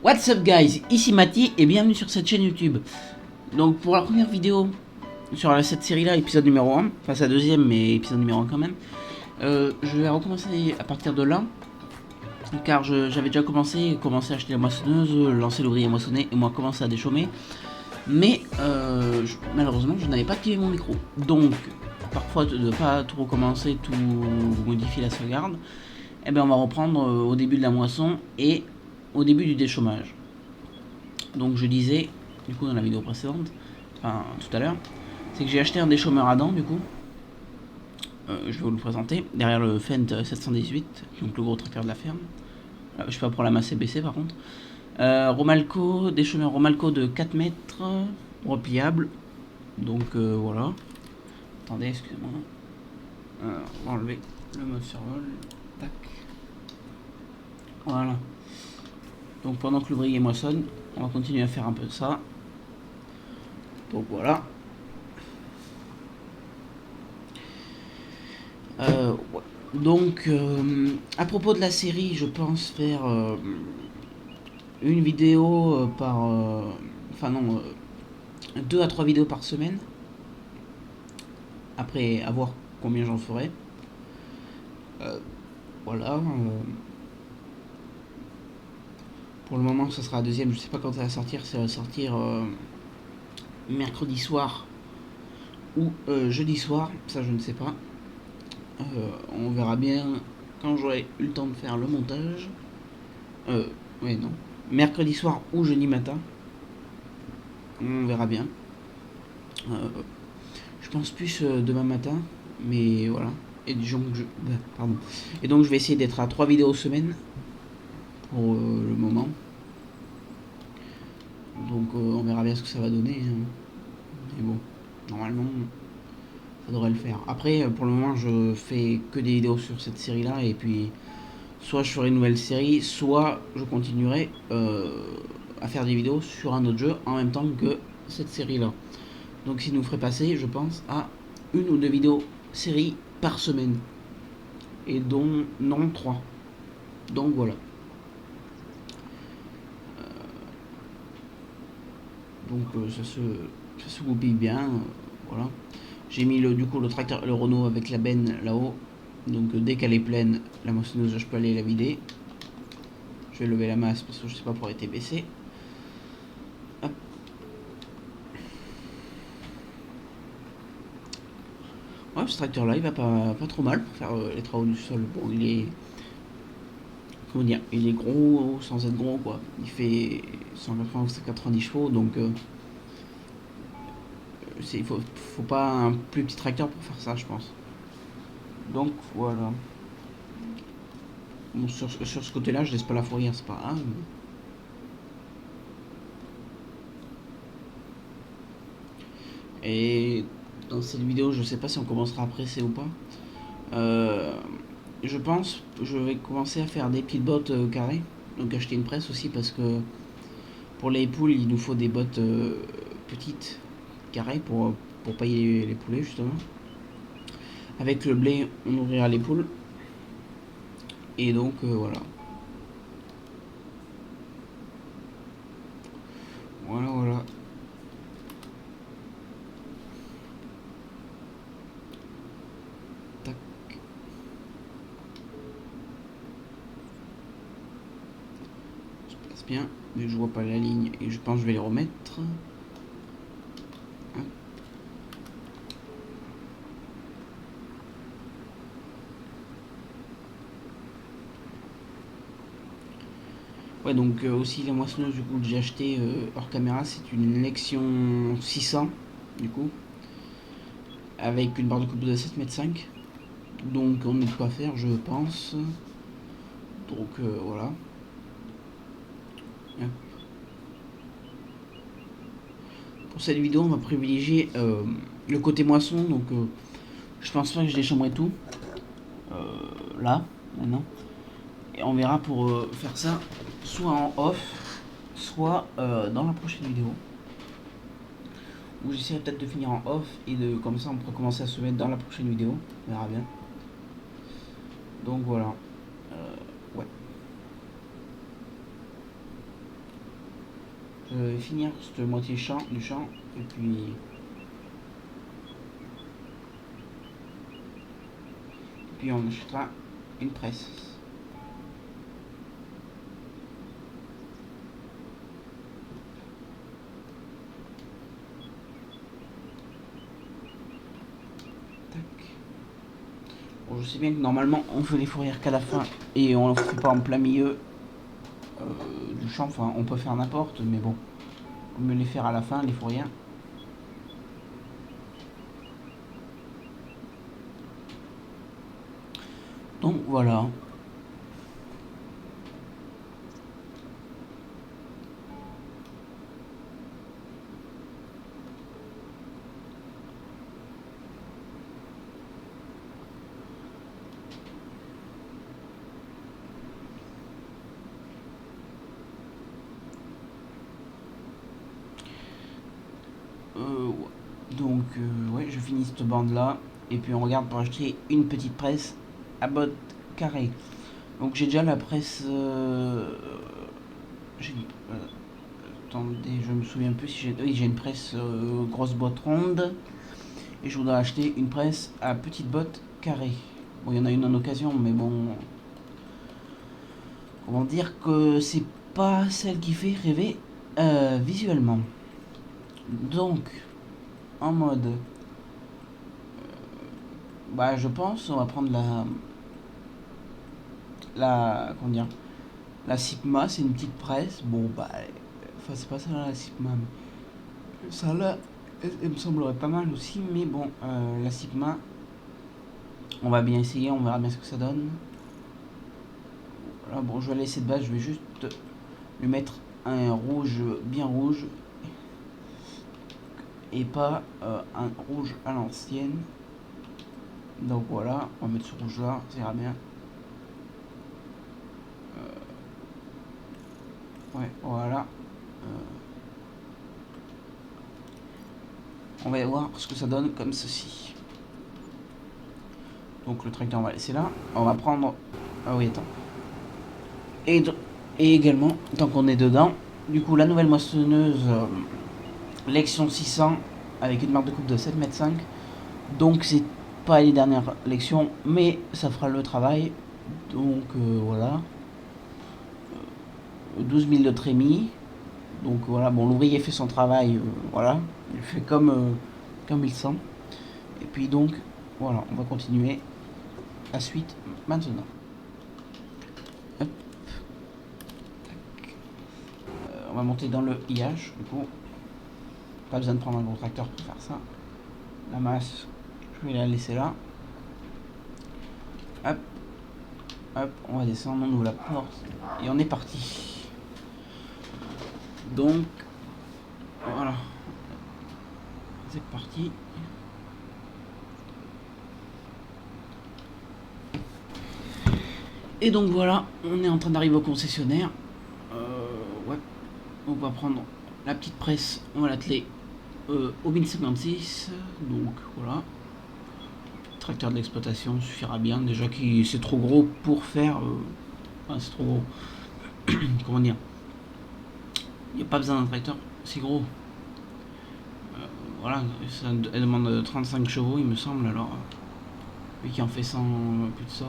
What's up guys, ici Mati et bienvenue sur cette chaîne YouTube. Donc pour la première vidéo sur cette série là, épisode numéro 1, enfin c'est la deuxième mais épisode numéro 1 quand même, je vais recommencer à partir de là. Car j'avais déjà commencé à acheter la moissonneuse, lancer l'ouvrier moissonné et moi commencer à déchaumer. Mais malheureusement je n'avais pas activé mon micro. Donc parfois de ne pas tout recommencer, tout modifier la sauvegarde, et bien on va reprendre au début de la moisson et au début du déchaumage. Donc je disais, du coup dans la vidéo précédente, enfin tout à l'heure, c'est que j'ai acheté un déchaumeur à dents du coup. Je vais vous le présenter, derrière le Fendt 718, donc le gros tracteur de la ferme. Je suis pas pour la masse CBC par contre. Romalco, déchaumeur Romalco de 4 mètres, repliable. Donc voilà. Attendez, excusez-moi. On va enlever le mode survol. Tac. Voilà. Donc pendant que l'ouvrier moissonne, on va continuer à faire un peu ça. Donc voilà. Ouais. Donc à propos de la série, je pense faire une vidéo par... Enfin non, 2 à 3 vidéos par semaine. Après, à voir combien j'en ferai. Voilà. Pour le moment, ça sera la deuxième. Je sais pas quand ça va sortir. Ça va sortir mercredi soir ou jeudi soir. Ça, je ne sais pas. On verra bien quand j'aurai eu le temps de faire le montage. Ouais, non. Mercredi soir ou jeudi matin. On verra bien. Je pense plus demain matin. Mais voilà. Et pardon. Et donc, je vais essayer d'être à 3 vidéos semaine. Pour le moment. Donc on verra bien ce que ça va donner. Mais bon, normalement, ça devrait le faire. Après, pour le moment, je fais que des vidéos sur cette série-là. Et puis, soit je ferai une nouvelle série, soit je continuerai à faire des vidéos sur un autre jeu en même temps que cette série-là. Donc, ça nous ferait passer, je pense, à une ou deux vidéos série par semaine. Et dont, non, 3. Donc voilà. Donc ça se goupille bien. Voilà. J'ai mis du coup le tracteur, le Renault avec la benne là-haut. Donc dès qu'elle est pleine, la moissonneuse, je peux aller la vider. Je vais lever la masse parce que je sais pas pour être baissé. Hop. Ouais, ce tracteur là il va pas trop mal pour faire les travaux du sol. Bon, il est, comment dire, il est gros sans être gros quoi. Il fait 180 ou 190 chevaux, donc il faut pas un plus petit tracteur pour faire ça, je pense. Donc voilà. Bon, sur ce côté-là, je laisse pas la fourrière, c'est pas grave. Et dans cette vidéo, je sais pas si on commencera à presser ou pas. Je pense je vais commencer à faire des pit-bottes carrés. Donc acheter une presse aussi parce que pour les poules, il nous faut des bottes petites, carrées, pour pailler les poulets justement. Avec le blé, on nourrira les poules. Et donc voilà. Voilà, voilà. Tac. Je passe bien, mais je vois pas la ligne et je pense que je vais les remettre. Hop. Ouais, donc aussi la moissonneuse du coup que j'ai acheté hors caméra, c'est une Lexion 600 du coup, avec une barre de coupe de 7,5 m. Donc on a de quoi faire, je pense. Donc voilà. Pour cette vidéo, on va privilégier le côté moisson. Donc je pense pas que je déchambrerai tout là maintenant. Et on verra pour faire ça soit en off, soit dans la prochaine vidéo. Où j'essaierai peut-être de finir en off et comme ça on pourra commencer à se mettre dans la prochaine vidéo. On verra bien. Donc voilà. Ouais. finir cette moitié champ du champ et puis on achètera une presse. Bon, je sais bien que normalement on fait les fourrières qu'à la fin et on ne fait pas en plein milieu du champ. Enfin, on peut faire n'importe, mais bon, on peut les faire à la fin, les fourrières. Donc voilà. Donc ouais, je finis cette bande là et puis on regarde pour acheter une petite presse à botte carrée. Donc j'ai déjà la presse. Attendez, je me souviens plus si j'ai. Oui, j'ai une presse grosse botte ronde et je voudrais acheter une presse à petite botte carrée. Bon, il y en a une en occasion, mais bon, comment dire que c'est pas celle qui fait rêver visuellement. Donc en mode bah je pense on va prendre comment dire, la Sigma. C'est une petite presse. Bon bah enfin c'est pas ça la Sigma, mais ça là elle me semblerait pas mal aussi, mais bon la Sigma on va bien essayer, on verra bien ce que ça donne. Voilà, bon je vais laisser de base, je vais juste lui mettre un rouge bien rouge et pas un rouge à l'ancienne. Donc voilà, on va mettre ce rouge là, ça ira bien. Ouais, voilà. On va voir ce que ça donne comme ceci. Donc le tracteur on va laisser là. On va prendre... Ah oui, attends. Et également, tant qu'on est dedans, du coup la nouvelle moissonneuse Lexion 600 avec une marque de coupe de 7,5 m. Donc c'est pas les dernières lections, mais ça fera le travail. Donc voilà. 12 000 de trémie. Donc voilà, bon l'ouvrier fait son travail, voilà. Il fait comme il sent. Et puis donc, voilà, on va continuer la suite maintenant. Hop. On va monter dans le IH, du coup. Pas besoin de prendre un gros tracteur pour faire ça. La masse, je vais la laisser là. Hop. Hop, on va descendre, on ouvre la porte. Et on est parti. Donc, voilà. C'est parti. Et donc voilà, on est en train d'arriver au concessionnaire. Ouais. On va prendre la petite presse, on va l'atteler au 1056. Donc voilà. Tracteur de l'exploitation suffira bien. Déjà que c'est trop gros pour faire. Enfin, c'est trop gros. Comment dire, il n'y a pas besoin d'un tracteur, c'est gros. Voilà, elle demande 35 chevaux, il me semble, alors. Lui qui en fait 100, plus de ça.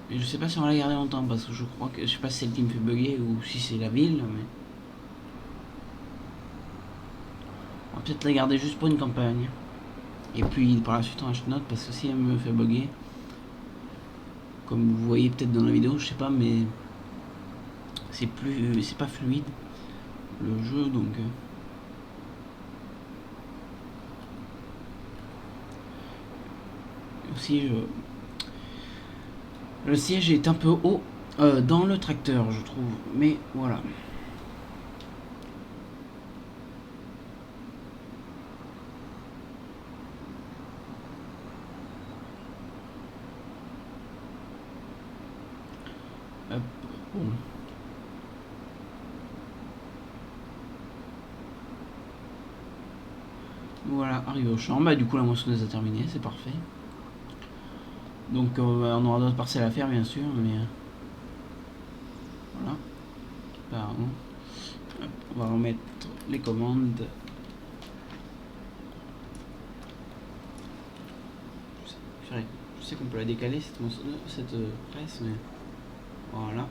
Et je sais pas si on va la garder longtemps, parce que je crois que. Je sais pas si c'est elle qui me fait bugger ou si c'est la ville, mais. On va peut-être la garder juste pour une campagne. Et puis par la suite on achète une autre, parce que si elle me fait bugger. Comme vous voyez peut-être dans la vidéo, je sais pas, mais. C'est pas fluide le jeu, donc. Aussi, le siège est un peu haut dans le tracteur, je trouve. Mais voilà. Hop, bon. Voilà, arrivé au champ. Bah du coup la moissonneuse a terminé, c'est parfait. Donc on aura d'autres parcelles à faire bien sûr, mais voilà. Pardon. Hop, on va remettre les commandes. Je sais qu'on peut la décaler cette presse, mais voilà.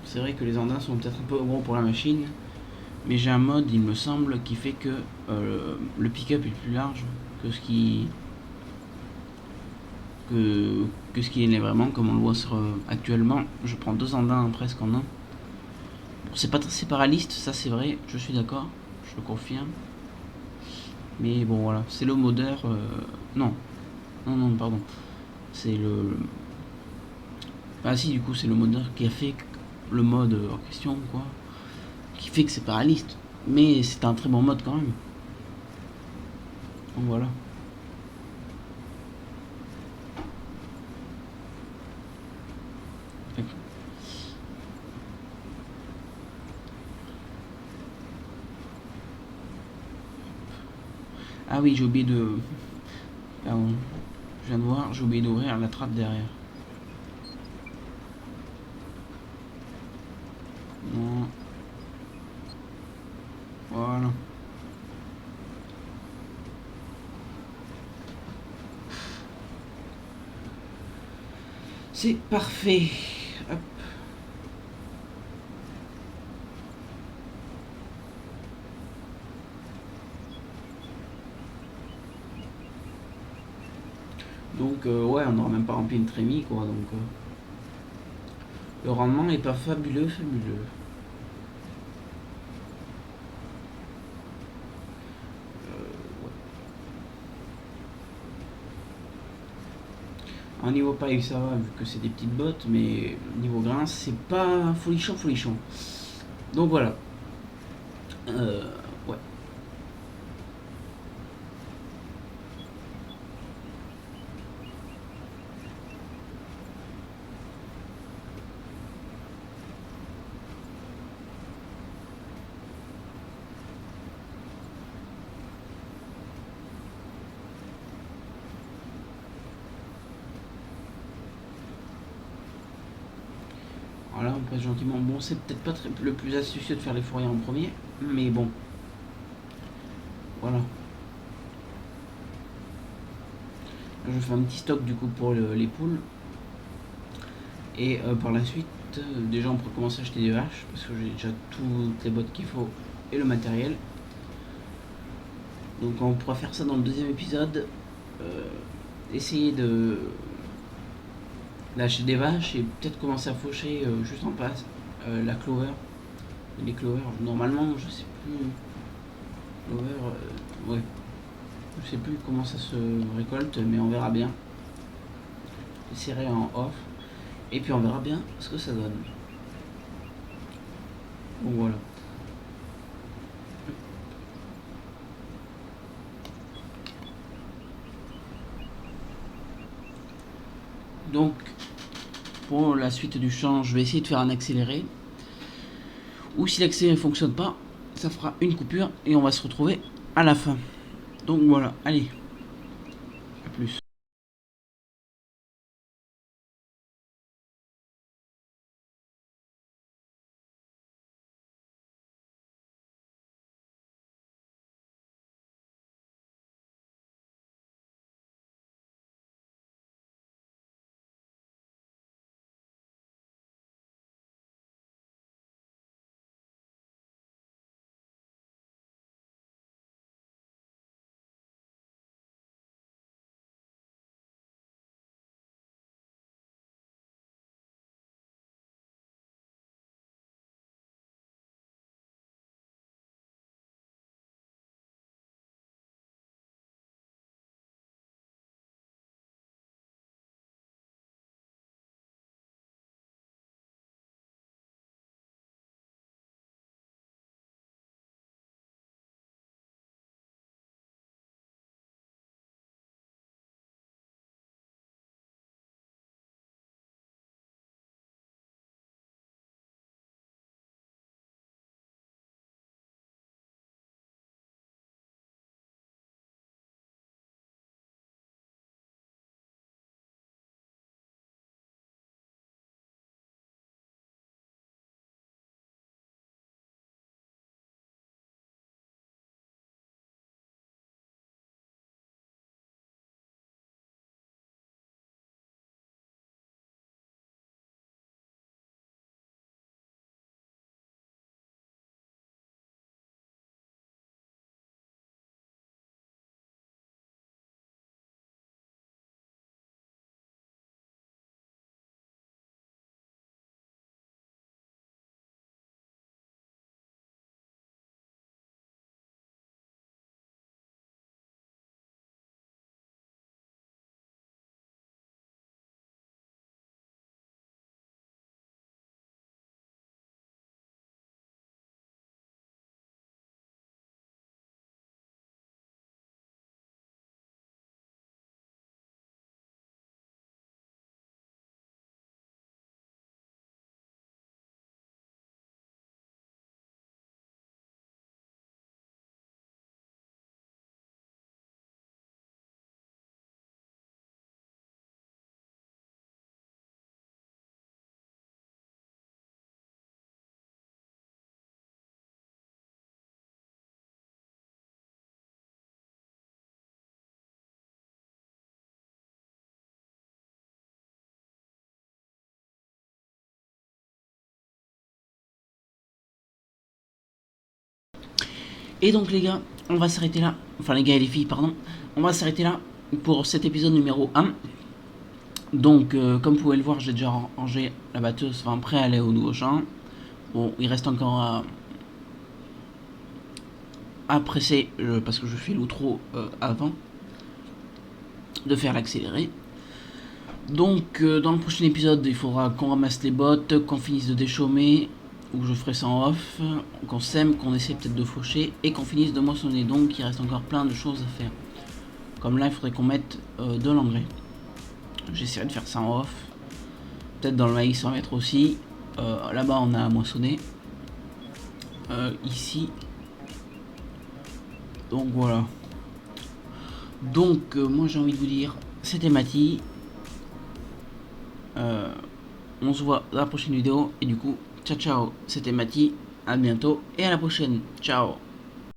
C'est vrai que les andins sont peut-être un peu gros pour la machine, mais j'ai un mode, il me semble, qui fait que le pick-up est plus large que ce qui que ce qu'il est vraiment, comme on le voit sur actuellement. Je prends deux andins presque en un. Bon, c'est pas très séparaliste, ça c'est vrai, je suis d'accord, je le confirme. Mais bon voilà, c'est le modeur. Non, non, pardon. C'est le. Ah si, du coup, c'est le modeur qui a fait le mode en question, quoi. Qui fait que c'est pas réaliste. Mais c'est un très bon mode quand même. Donc voilà. Ah oui, j'ai oublié de. Pardon. Je viens de voir, j'ai oublié d'ouvrir la trappe derrière. Non. Voilà. C'est parfait. Hop. Donc ouais, on n'aura même pas rempli une trémie, quoi. Donc le rendement est pas fabuleux, fabuleux. Ouais. En niveau paille, ça va, vu que c'est des petites bottes, mais niveau grain, c'est pas folichon, folichon. Donc voilà. Euh, ouais. Voilà, on passe gentiment. Bon, c'est peut-être pas le plus astucieux de faire les fourrières en premier, mais bon, voilà. Je fais un petit stock du coup pour les poules. Et par la suite, déjà on peut commencer à acheter des vaches, parce que j'ai déjà toutes les bottes qu'il faut et le matériel. Donc on pourra faire ça dans le deuxième épisode. Euh, essayer de lâcher des vaches et peut-être commencer à faucher juste en face la clover. Les clovers, normalement, je sais plus. Clover, ouais. Je sais plus comment ça se récolte, mais on verra bien. J'essaierai en off. Et puis on verra bien ce que ça donne. Donc voilà. Donc pour la suite du champ, je vais essayer de faire un accéléré. Ou si l'accéléré ne fonctionne pas, ça fera une coupure et on va se retrouver à la fin. Donc voilà, allez, à plus. Et donc les gars, on va s'arrêter là. Enfin les gars et les filles, pardon. On va s'arrêter là pour cet épisode numéro 1. Donc comme vous pouvez le voir, j'ai déjà rangé la batteuse, enfin prêt à aller au nouveau champ. Bon, il reste encore à presser parce que je fais l'outro avant de faire l'accéléré. Donc dans le prochain épisode, il faudra qu'on ramasse les bottes, qu'on finisse de déchaumer, ou je ferai ça en off, qu'on sème, qu'on essaie peut-être de faucher et qu'on finisse de moissonner. Donc il reste encore plein de choses à faire. Comme là, il faudrait qu'on mette de l'engrais. J'essaierai de faire ça en off. Peut-être dans le maïs, on va mettre aussi. Là-bas, on a moissonné. Ici. Donc voilà. Donc moi j'ai envie de vous dire, c'était Mathis. On se voit dans la prochaine vidéo. Et du coup, ciao ciao, c'était Mathis. À bientôt et à la prochaine. Ciao.